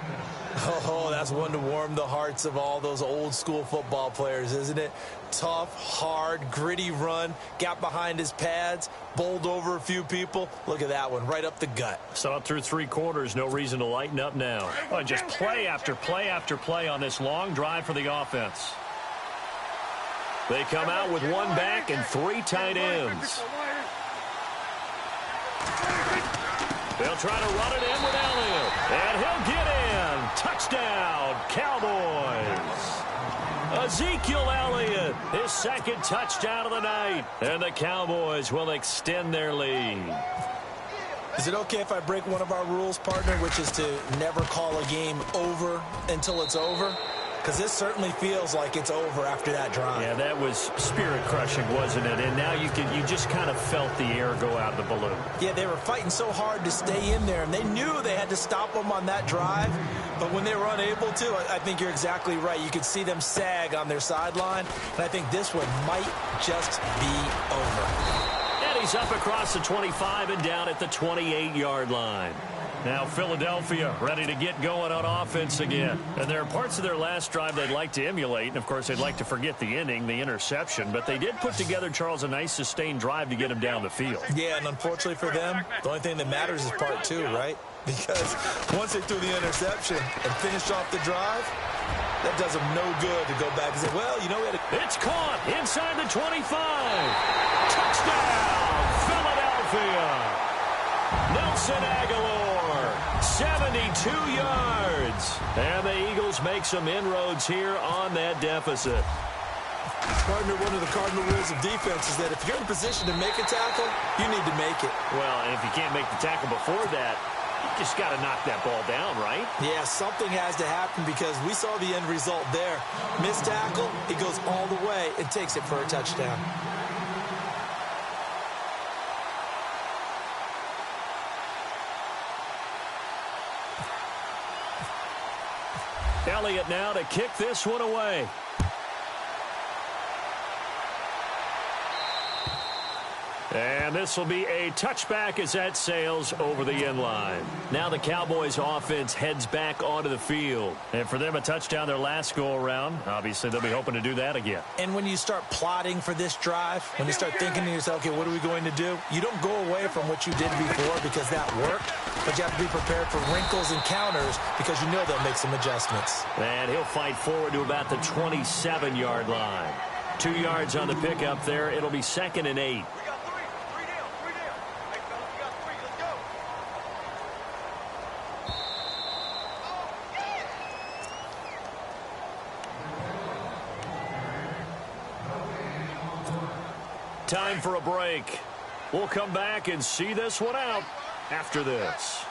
[SPEAKER 6] Oh, that's one to warm the hearts of all those old school football players, isn't it? Tough, hard, gritty run. Got behind his pads, bowled over a few people. Look at that one, right up the gut.
[SPEAKER 5] So up through 3 quarters, no reason to lighten up now. Oh, just play after play after play on this long drive for the offense. They come out with 1 back and 3 tight ends. They'll try to run it in with Elliott. And he'll get in. Touchdown, Cowboys. Ezekiel Elliott, his 2nd touchdown of the night. And the Cowboys will extend their lead.
[SPEAKER 6] Is it okay if I break one of our rules, partner, which is to never call a game over until it's over? Because this certainly feels like it's over after that drive.
[SPEAKER 5] Yeah, that was spirit-crushing, wasn't it? And now you just kind of felt the air go out of the balloon.
[SPEAKER 6] Yeah, they were fighting so hard to stay in there, and they knew they had to stop them on that drive. But when they were unable to, I think you're exactly right. You could see them sag on their sideline, and I think this one might just be over.
[SPEAKER 5] And he's up across the 25 and down at the 28-yard line. Now Philadelphia ready to get going on offense again. And there are parts of their last drive they'd like to emulate. And, of course, they'd like to forget the ending, the interception. But they did put together, Charles, a nice sustained drive to get him down the field.
[SPEAKER 6] Yeah, and unfortunately for them, the only thing that matters is part 2, right? Because once they threw the interception and finished off the drive, that does them no good to go back and say, well, you know,
[SPEAKER 5] it's caught inside the 25. Touchdown, Philadelphia. Nelson Aguilar, 72 yards. And the Eagles make some inroads here on that deficit.
[SPEAKER 6] Partner, one of the cardinal rules of defense is that if you're in position to make a tackle, you need to make it.
[SPEAKER 5] Well, and if you can't make the tackle before that, you just got to knock that ball down, right?
[SPEAKER 6] Yeah, something has to happen because we saw the end result there. Missed tackle, he goes all the way and takes it for a touchdown.
[SPEAKER 5] Elliott now to kick this one away. And this will be a touchback as that sails over the end line. Now the Cowboys offense heads back onto the field. And for them, a touchdown their last go-around. Obviously, they'll be hoping to do that again.
[SPEAKER 6] And when you start plotting for this drive, when you start thinking to yourself, okay, what are we going to do? You don't go away from what you did before because that worked. But you have to be prepared for wrinkles and counters because you know they'll make some adjustments.
[SPEAKER 5] And he'll fight forward to about the 27-yard line. 2 yards on the pickup there. It'll be 2nd and 8. Time for a break. We'll come back and see this one out after this.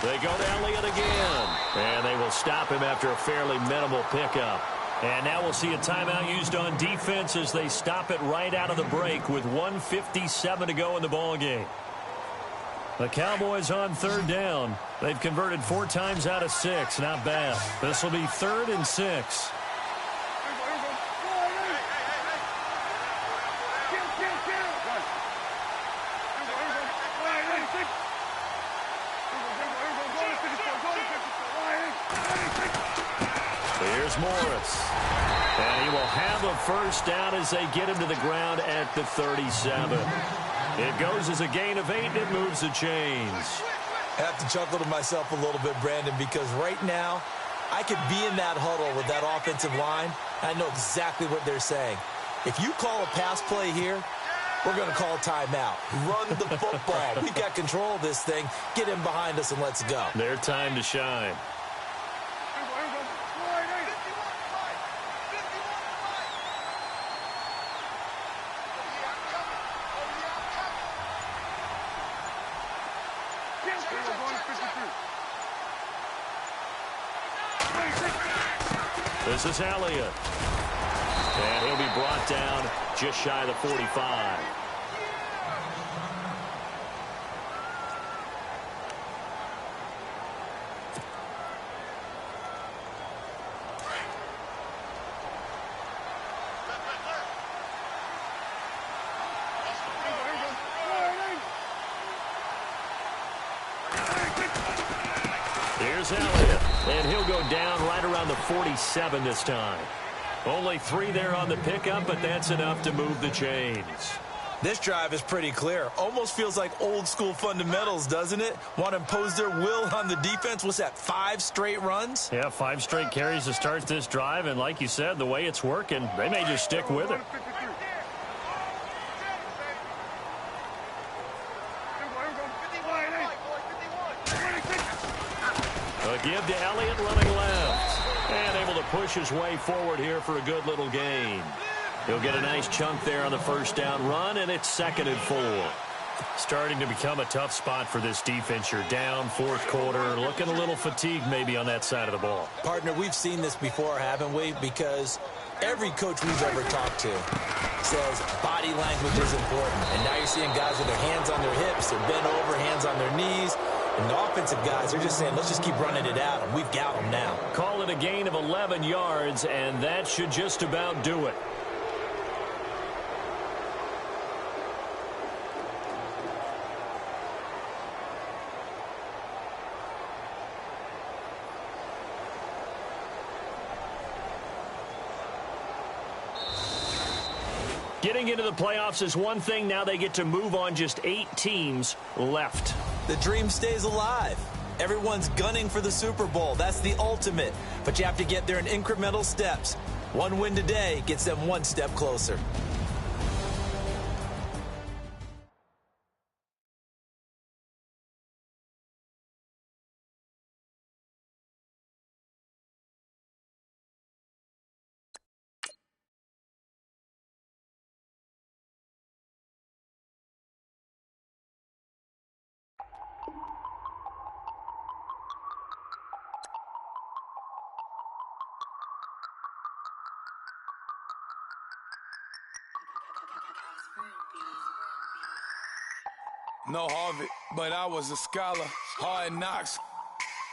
[SPEAKER 5] They go to Elliott again. And they will stop him after a fairly minimal pickup. And now we'll see a timeout used on defense as they stop it right out of the break with 1:57 to go in the ballgame. The Cowboys on 3rd down. They've converted 4 times out of 6. Not bad. This will be 3rd and 6. Here's Morris. And he will have a first down as they get him to the ground at the 37. It goes as a gain of 8, and it moves the chains.
[SPEAKER 6] I have to chuckle to myself a little bit, Brandon, because right now I could be in that huddle with that offensive line. I know exactly what they're saying. If you call a pass play here, We're going to call timeout. Run the football. We've got control of this thing. Get him behind us and let's go.
[SPEAKER 5] Their time to shine. This is Elliott. And he'll be brought down just shy of the 45. Here's Elliott, and he'll go down right around the 47 this time. Only 3 there on the pickup, but that's enough to move the chains.
[SPEAKER 6] This drive is pretty clear. Almost feels like old school fundamentals, doesn't it? Want to impose their will on the defense. What's that, 5 straight runs?
[SPEAKER 5] Yeah, 5 straight carries to start this drive, and like you said, the way it's working, they may just stick with it. A give to Elliott running left. And able to push his way forward here for a good little gain. He'll get a nice chunk there on the first down run, and it's 2nd and 4. Starting to become a tough spot for this defense. You're down, 4th quarter, looking a little fatigued maybe on that side of the ball.
[SPEAKER 6] Partner, we've seen this before, haven't we? Because every coach we've ever talked to says body language is important. And now you're seeing guys with their hands on their hips, they're bent over, hands on their knees. And the offensive guys are just saying, let's just keep running it out, and we've got them now.
[SPEAKER 5] Call it a gain of 11 yards, and that should just about do it. Getting into the playoffs is one thing. Now they get to move on. Just 8 teams left.
[SPEAKER 6] The dream stays alive. Everyone's gunning for the Super Bowl. That's the ultimate. But you have to get there in incremental steps. One win today gets them one step closer.
[SPEAKER 7] No Harvard, but I was a scholar. Hard knocks,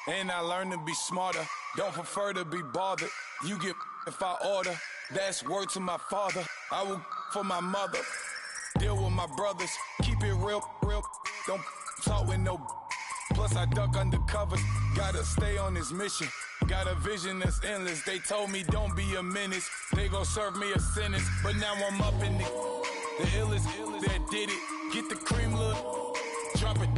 [SPEAKER 7] and I learned to be smarter. Don't prefer to be bothered. You get if I order. That's word to my father. I will for my mother. Deal with my brothers. Keep it real. Don't talk with no. Plus I duck under covers. Gotta stay on this mission. Got a vision that's endless. They told me don't be a menace. They gon' serve me a sentence. But now I'm up in the illest that did it. Get the cream, look. Drop it,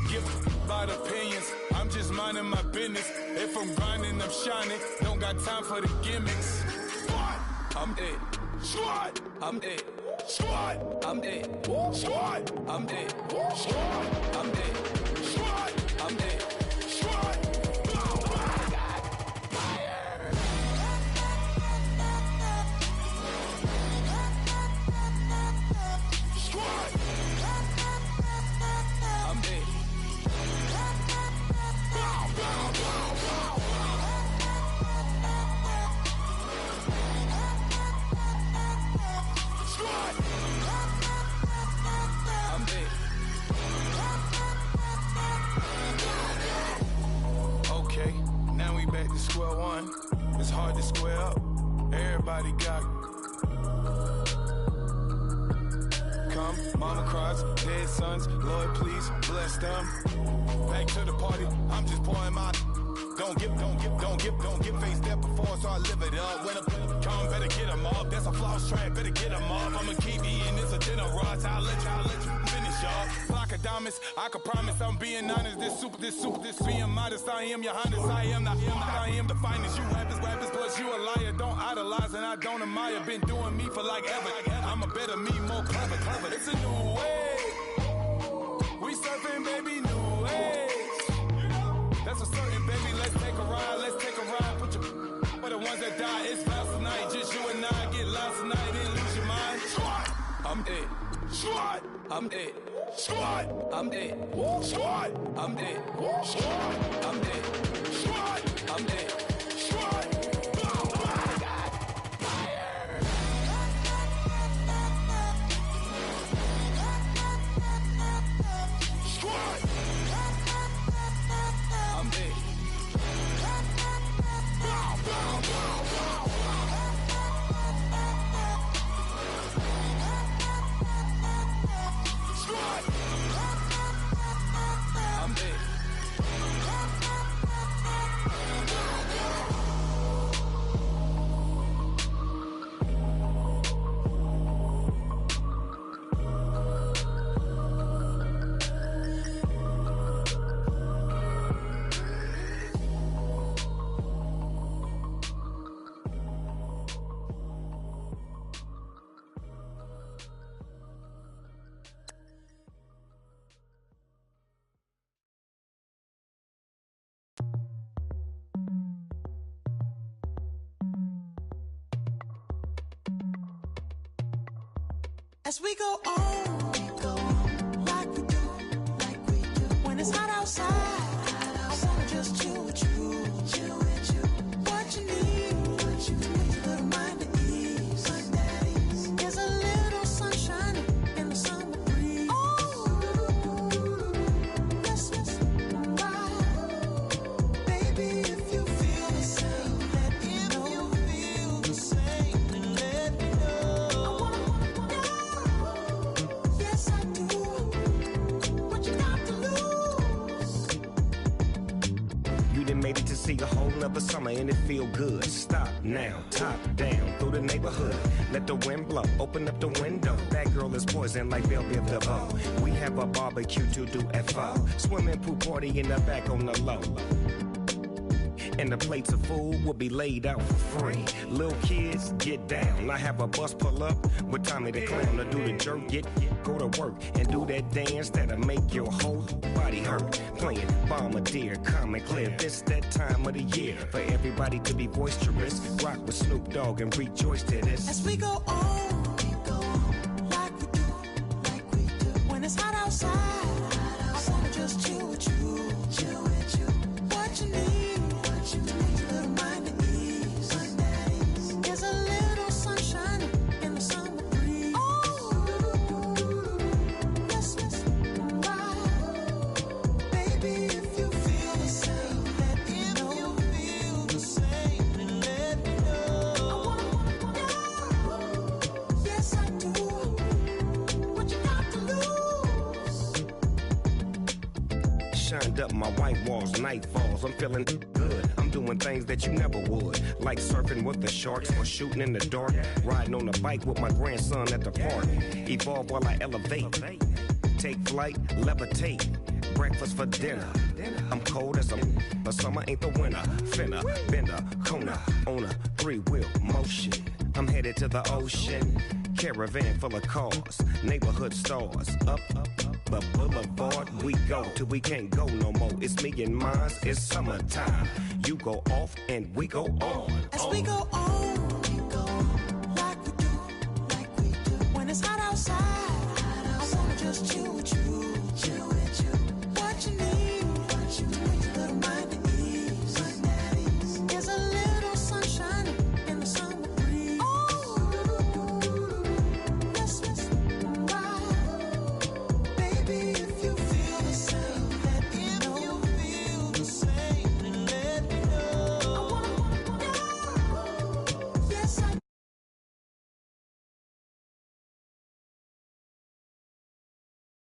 [SPEAKER 7] give about opinions. I'm just minding my business. If I'm grinding, I'm shining. Don't got time for the gimmicks. Squad, I'm it. Squad, I'm it. Squad, I'm it. Squad, I'm it. Squad, I'm it. Squad, I'm it. Squad. Square one, it's hard to square up. Everybody got come, mama cries, dead sons. Lord, please bless them. Back to the party, I'm just pouring my. Don't get face that before, so I live it up. When I come, better get 'em up. That's a floss track, better get 'em up. I'ma keep eating this a dinner rush. I'll let you finish sharp. Diamonds, I can promise I'm being honest. This being modest. I am your highness. I am the finest. You rappers, plus you a liar. Don't idolize and I don't admire. Been doing me for like ever. I'm a better me, more clever. It's a new way. We surfing, baby, new age. That's a certain, baby. Let's take a ride. Put your for the ones that die. It's vows tonight. Just you and I get lost tonight and lose your mind. I'm it. I'm it. Squad, I'm dead. Squad, I'm dead. Squad, I'm dead. Squad, I'm dead. Squad. Oh my God. Fire. Squad. I'm dead.
[SPEAKER 8] As we go on, like we do. When it's hot outside, I wanna just chill with you. What you need, a little mind at ease. There's a little sunshine in the summer breeze. Yes, right. Baby, if you feel the same, let me know. Then let me know. Yes, I do. What you got to lose?
[SPEAKER 9] You done made it to see a whole nother summer and it feel good. Stop now, top down through the neighborhood. Let the wind blow, open up the window. That girl is poison like Belleville DeVoe. We have a barbecue to do at 4. Swimming pool party in the back on the low. And the plates of food will be laid out for free. Little kids, get down. I have a bus pull up with Tommy the Clown to do the jerk, go to work and do that dance that'll make your whole body hurt. Playing Bombardier, calm and clear. This that time of the year for everybody to be boisterous. Rock with Snoop Dogg and rejoice to this.
[SPEAKER 8] As we go on, like we do. When it's hot outside, I wanna just chill with you. What you need, a little mind at ease. There's a little sunshine in the summer breeze. Yes, right. Baby, if you feel the same, let me know. Then let me know. Yes, I do. What you got to lose?
[SPEAKER 9] Shined up my white walls, night falls. I'm feeling good. I'm doing things that you never would, like surfing with the sharks or shooting in the dark. Riding on a bike with my grandson at the park. Evolve while I elevate. Take flight, levitate. Breakfast for dinner. I'm cold as but summer ain't the winter. Finna, bender, Kona, on a 3-wheel motion. I'm headed to the ocean. Caravan full of cars, neighborhood stars. Up the boulevard we go till we can't go no more. It's me and mine, it's summertime. You go off and we go on.
[SPEAKER 8] As we go on, like we do. When it's hot outside, I wanna just chill with you.